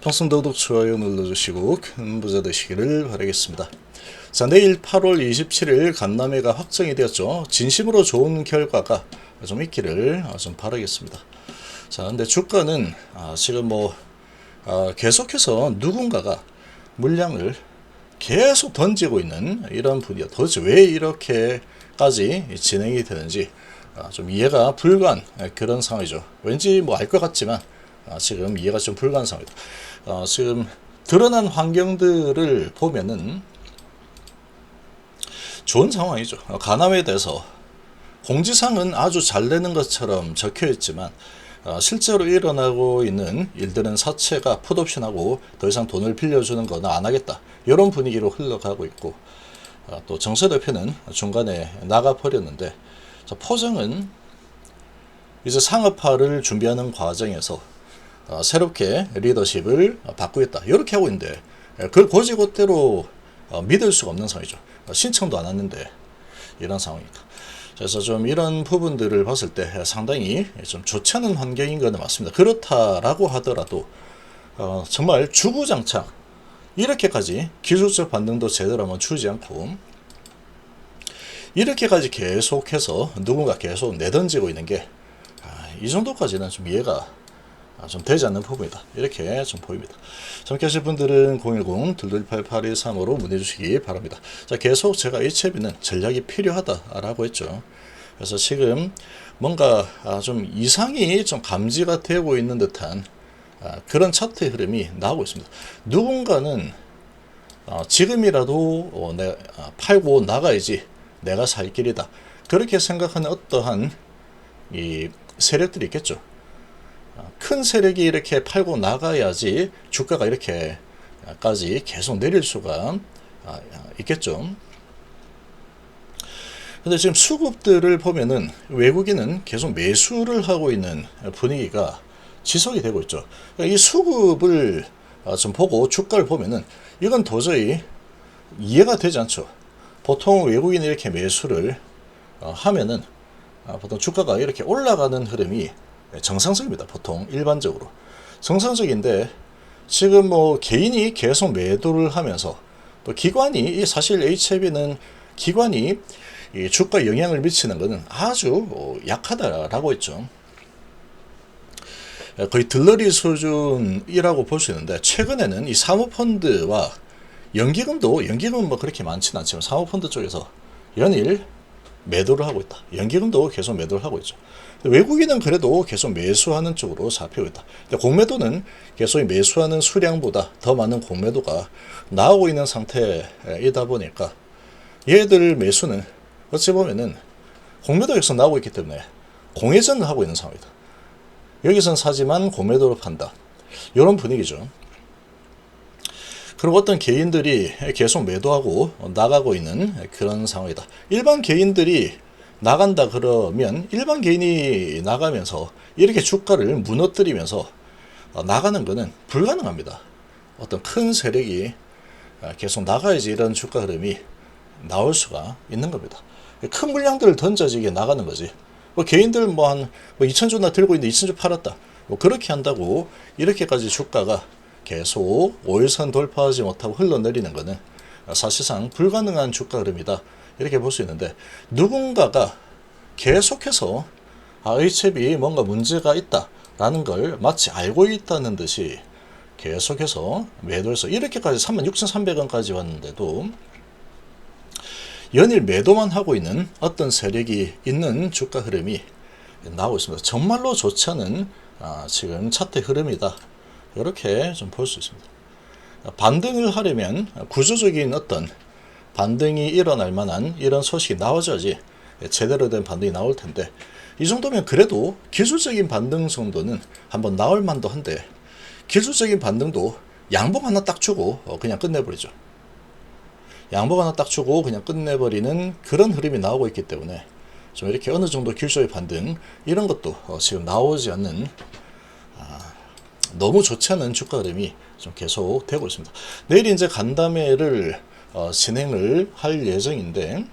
방송 구독, 좋아요 눌러주시고 큰 부자 되시기를 바라겠습니다. 자, 내일 8월 27일 간담회가 확정이 되었죠. 진심으로 좋은 결과가 좀 있기를 좀 바라겠습니다. 자, 근데 주가는 지금 계속해서 누군가가 물량을 계속 던지고 있는 이런 분위기야. 도대체 왜 이렇게까지 진행이 되는지 좀 이해가 불가한 그런 상황이죠. 왠지 알 것 같지만 지금 이해가 좀 불가한 상황이다. 지금 드러난 환경들을 보면은 좋은 상황이죠. 간암에 대해서 공지사항은 아주 잘 되는 것처럼 적혀 있지만 실제로 일어나고 있는 일들은 사채가 풋옵션하고 더 이상 돈을 빌려주는 거는 안 하겠다, 이런 분위기로 흘러가고 있고, 또 정세 대표는 중간에 나가버렸는데, 포정은 이제 상업화를 준비하는 과정에서 새롭게 리더십을 바꾸겠다, 이렇게 하고 있는데 그걸 고지고대로 믿을 수가 없는 상황이죠. 신청도 안 왔는데 이런 상황입니다. 그래서 좀 이런 부분들을 봤을 때 상당히 좀 좋지 않은 환경인 것은 맞습니다. 그렇다라고 하더라도 정말 주구장창 이렇게까지 기술적 반등도 제대로 한번 주지 않고 이렇게까지 계속해서 누군가 계속 내던지고 있는 게 이 정도까지는 좀 이해가 좀 되지 않는 부분이다, 이렇게 좀 보입니다. 함께 하실 분들은 010-228-8235로 문의 주시기 바랍니다. 자, 계속 제가 HLB는 전략이 필요하다라고 했죠. 그래서 지금 뭔가 좀 이상이 좀 감지가 되고 있는 듯한 그런 차트의 흐름이 나오고 있습니다. 누군가는 지금이라도 내가 팔고 나가야지 내가 살 길이다, 그렇게 생각하는 어떠한 이 세력들이 있겠죠. 큰 세력이 이렇게 팔고 나가야지 주가가 이렇게까지 계속 내릴 수가 있겠죠. 근데 지금 수급들을 보면은 외국인은 계속 매수를 하고 있는 분위기가 지속이 되고 있죠. 이 수급을 좀 보고 주가를 보면은 이건 도저히 이해가 되지 않죠. 보통 외국인이 이렇게 매수를 하면은 보통 주가가 이렇게 올라가는 흐름이 정상적입니다. 보통 일반적으로 정상적인데, 지금 개인이 계속 매도를 하면서 또 기관이, 사실 HLB는 기관이 이 주가에 영향을 미치는 것은 아주 약하다라고 했죠. 거의 들러리 수준이라고 볼 수 있는데, 최근에는 이 사모펀드와 연기금은 그렇게 많지는 않지만 사모펀드 쪽에서 연일 매도를 하고 있다. 연기금도 계속 매도를 하고 있죠. 외국인은 그래도 계속 매수하는 쪽으로 잡히고 있다. 근데 공매도는 계속 매수하는 수량보다 더 많은 공매도가 나오고 있는 상태이다 보니까 얘들 매수는 어찌 보면은 공매도가 계속 나오고 있기 때문에 공회전을 하고 있는 상황이다. 여기선 사지만 공매도로 판다, 이런 분위기죠. 그리고 어떤 개인들이 계속 매도하고 나가고 있는 그런 상황이다. 일반 개인들이 나간다 그러면 일반 개인이 나가면서 이렇게 주가를 무너뜨리면서 나가는 것은 불가능합니다. 어떤 큰 세력이 계속 나가야지 이런 주가 흐름이 나올 수가 있는 겁니다. 큰 물량들을 던져지게 나가는 거지. 개인들 한 2,000주나 들고 있는데 2,000주 팔았다, 그렇게 한다고 이렇게까지 주가가 계속 5일선 돌파하지 못하고 흘러내리는 것은 사실상 불가능한 주가 흐름이다, 이렇게 볼 수 있는데, 누군가가 계속해서 HLB 뭔가 문제가 있다라는 걸 마치 알고 있다는 듯이 계속해서 매도해서 이렇게까지 36,300원까지 왔는데도 연일 매도만 하고 있는 어떤 세력이 있는 주가 흐름이 나오고 있습니다. 정말로 좋지 않은 지금 차트 흐름이다, 이렇게 좀 볼 수 있습니다. 반등을 하려면 구조적인 어떤 반등이 일어날 만한 이런 소식이 나와줘야지 제대로 된 반등이 나올 텐데, 이 정도면 그래도 기술적인 반등 정도는 한번 나올 만도 한데, 기술적인 반등도 양봉 하나 딱 주고 그냥 끝내버리죠. 양봉 하나 딱 주고 그냥 끝내버리는 그런 흐름이 나오고 있기 때문에 좀 이렇게 어느 정도 기술적인 반등 이런 것도 지금 나오지 않는 너무 좋지 않은 주가 흐름이 좀 계속 되고 있습니다. 내일 이제 간담회를 진행을 할 예정인데,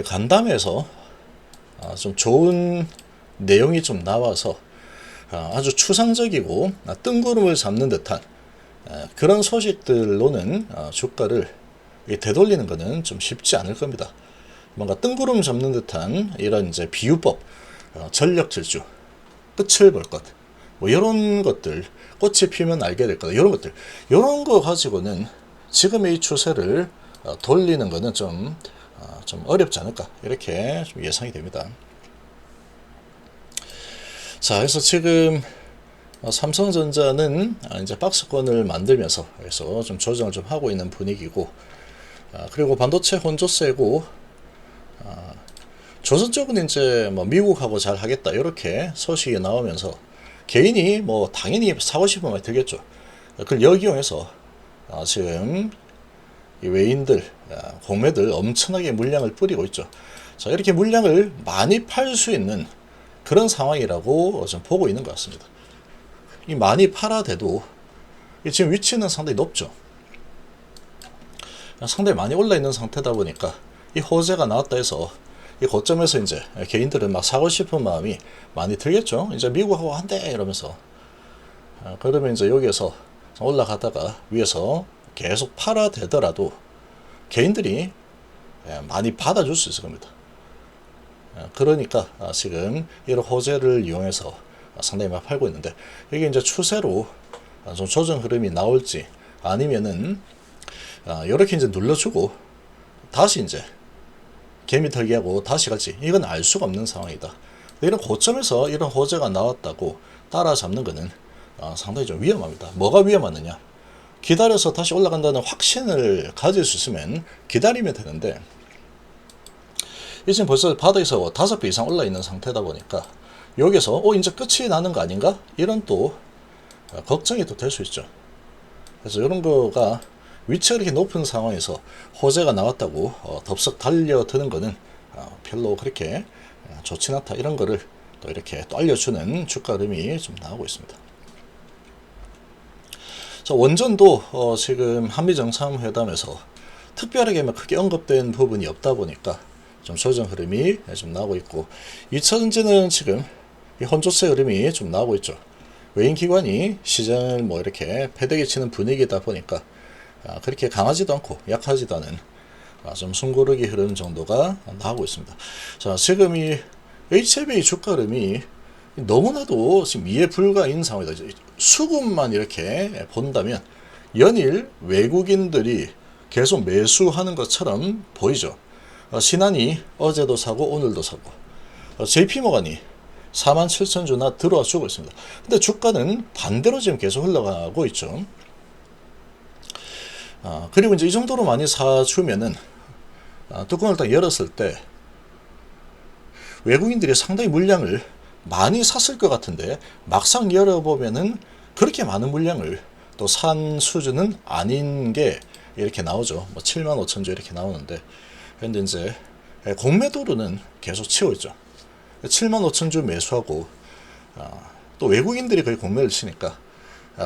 간담회에서 좀 좋은 내용이 좀 나와서 아주 추상적이고 뜬구름을 잡는 듯한 그런 소식들로는 주가를 되돌리는 것은 좀 쉽지 않을 겁니다. 뭔가 뜬구름 잡는 듯한 이런 이제 비유법, 전력 질주, 끝을 볼 것, 뭐 이런 것들, 꽃이 피면 알게 될 거다. 이런 것들, 이런 거 가지고는 지금의 이 추세를 돌리는 것은 좀 어렵지 않을까 이렇게 좀 예상이 됩니다. 자, 그래서 지금 삼성전자는 이제 박스권을 만들면서 그래서 좀 조정을 좀 하고 있는 분위기고, 그리고 반도체 혼조세고, 조선 쪽은 이제 뭐 미국하고 잘 하겠다 이렇게 소식이 나오면서 개인이 뭐 당연히 사고 싶으면 많이 들겠죠. 그걸 역이용해서 지금 이 외인들, 공매들 엄청나게 물량을 뿌리고 있죠. 자, 이렇게 물량을 많이 팔 수 있는 그런 상황이라고 좀 보고 있는 것 같습니다. 이 많이 팔아대도 지금 위치는 상당히 높죠. 상당히 많이 올라 있는 상태다 보니까 이 호재가 나왔다 해서 이 고점에서 이제 개인들은 막 사고 싶은 마음이 많이 들겠죠. 이제 미국하고 한대 이러면서 그러면 이제 여기에서 올라가다가 위에서 계속 팔아대더라도 개인들이 많이 받아줄 수 있을 겁니다. 그러니까 지금 이런 호재를 이용해서 상당히 많이 팔고 있는데, 이게 이제 추세로 좀 조정 흐름이 나올지 아니면은 이렇게 이제 눌러주고 다시 이제 개미 털기하고 다시 갈지, 이건 알 수가 없는 상황이다. 이런 고점에서 이런 호재가 나왔다고 따라잡는 것은 상당히 좀 위험합니다. 뭐가 위험하느냐? 기다려서 다시 올라간다는 확신을 가질 수 있으면 기다리면 되는데, 지금 벌써 바닥에서 5배 이상 올라 있는 상태다 보니까 여기서 이제 끝이 나는 거 아닌가? 이런 또 걱정이 또 될 수 있죠. 그래서 이런 거가 위치가 이렇게 높은 상황에서 호재가 나왔다고 덥석 달려드는 거는 별로 그렇게 좋지 않다. 이런 거를 또 이렇게 또 알려주는 주가 흐름이 좀 나오고 있습니다. 자, 원전도 지금 한미정상회담에서 특별하게 크게 언급된 부분이 없다 보니까 좀 조정 흐름이 좀 나오고 있고, 2차전지는 지금 이 혼조세 흐름이 좀 나오고 있죠. 외인 기관이 시장을 뭐 이렇게 패대기 치는 분위기다 보니까 그렇게 강하지도 않고 약하지도 않은 좀 숨고르기 흐름 정도가 나오고 있습니다. 자, 지금 이 HLB 주가 흐름이 너무나도 지금 이해 불가인 상황이다. 수급만 이렇게 본다면 연일 외국인들이 계속 매수하는 것처럼 보이죠. 신한이 어제도 사고 오늘도 사고, JP모간이 47,000주나 들어와 주고 있습니다. 근데 주가는 반대로 지금 계속 흘러가고 있죠. 그리고 이제 이 정도로 많이 사주면은 뚜껑을 딱 열었을 때 외국인들이 상당히 물량을 많이 샀을 것 같은데, 막상 열어보면은 그렇게 많은 물량을 또 산 수준은 아닌 게 이렇게 나오죠. 뭐 75,000주 이렇게 나오는데, 근데 이제 공매도로는 계속 치고 있죠. 75,000주 매수하고 또 외국인들이 거의 공매를 치니까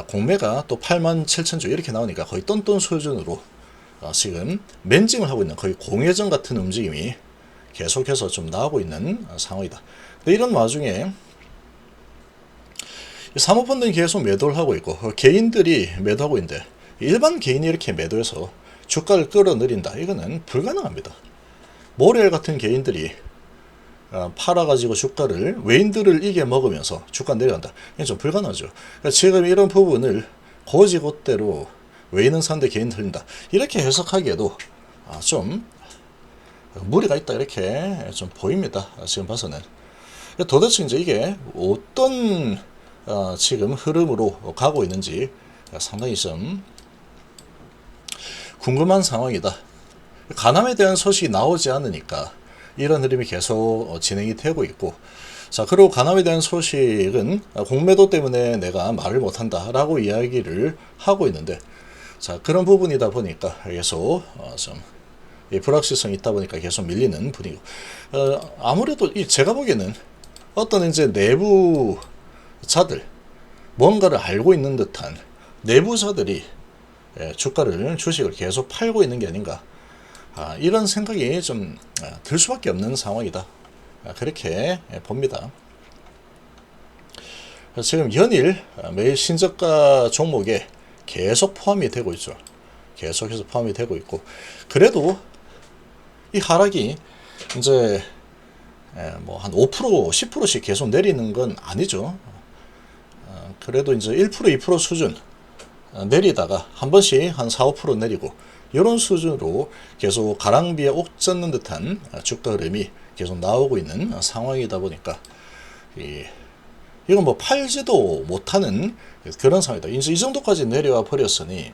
공매가 또 87,000주 이렇게 나오니까 거의 똔똔 수준으로 지금 멘징을 하고 있는, 거의 공회전 같은 움직임이 계속해서 좀 나오고 있는 상황이다. 근데 이런 와중에 사모펀드는 계속 매도를 하고 있고 개인들이 매도하고 있는데, 일반 개인이 이렇게 매도해서 주가를 끌어내린다, 이거는 불가능합니다. 모렐 같은 개인들이 팔아가지고 주가를 외인들을 이겨 먹으면서 주가 내려간다, 이건 좀 불가능하죠. 그러니까 지금 이런 부분을 고지고대로 외인은 산데 개인 틀린다, 이렇게 해석하기에도 좀 무리가 있다, 이렇게 좀 보입니다. 지금 봐서는. 도대체 이제 이게 어떤 지금 흐름으로 가고 있는지 상당히 좀 궁금한 상황이다. 가남에 대한 소식이 나오지 않으니까 이런 흐름이 계속 진행이 되고 있고, 자, 그리고 가남에 대한 소식은 공매도 때문에 내가 말을 못한다 라고 이야기를 하고 있는데, 자, 그런 부분이다 보니까 계속 좀 불확실성이 있다 보니까 계속 밀리는 분위기고, 아무래도 제가 보기에는 어떤 이제 내부자들, 뭔가를 알고 있는 듯한 내부자들이 주가를, 주식을 계속 팔고 있는 게 아닌가, 이런 생각이 좀 들 수밖에 없는 상황이다, 그렇게 봅니다. 그래서 지금 연일 매일 신저가 종목에 계속 포함이 되고 있죠. 계속해서 포함이 되고 있고, 그래도 이 하락이 이제 뭐 한 5%, 10%씩 계속 내리는 건 아니죠. 그래도 이제 1%, 2% 수준 내리다가 한 번씩 한 4, 5% 내리고, 이런 수준으로 계속 가랑비에 옥 젖는 듯한 주가 흐름이 계속 나오고 있는 상황이다 보니까 이건 뭐 팔지도 못하는 그런 상황이다. 이제 이 정도까지 내려와 버렸으니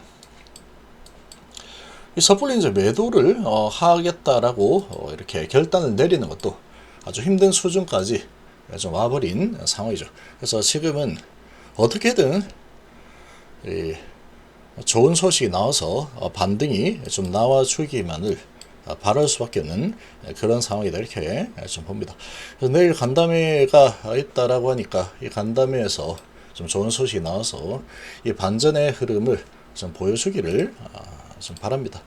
이 섣불리 이제 매도를 하겠다라고 이렇게 결단을 내리는 것도 아주 힘든 수준까지 좀 와버린 상황이죠. 그래서 지금은 어떻게든 좋은 소식이 나와서 반등이 좀 나와주기만을 바랄 수밖에 없는 그런 상황이다, 이렇게 좀 봅니다. 그래서 내일 간담회가 있다라고 하니까 이 간담회에서 좀 좋은 소식이 나와서 이 반전의 흐름을 좀 보여주기를 좀 바랍니다.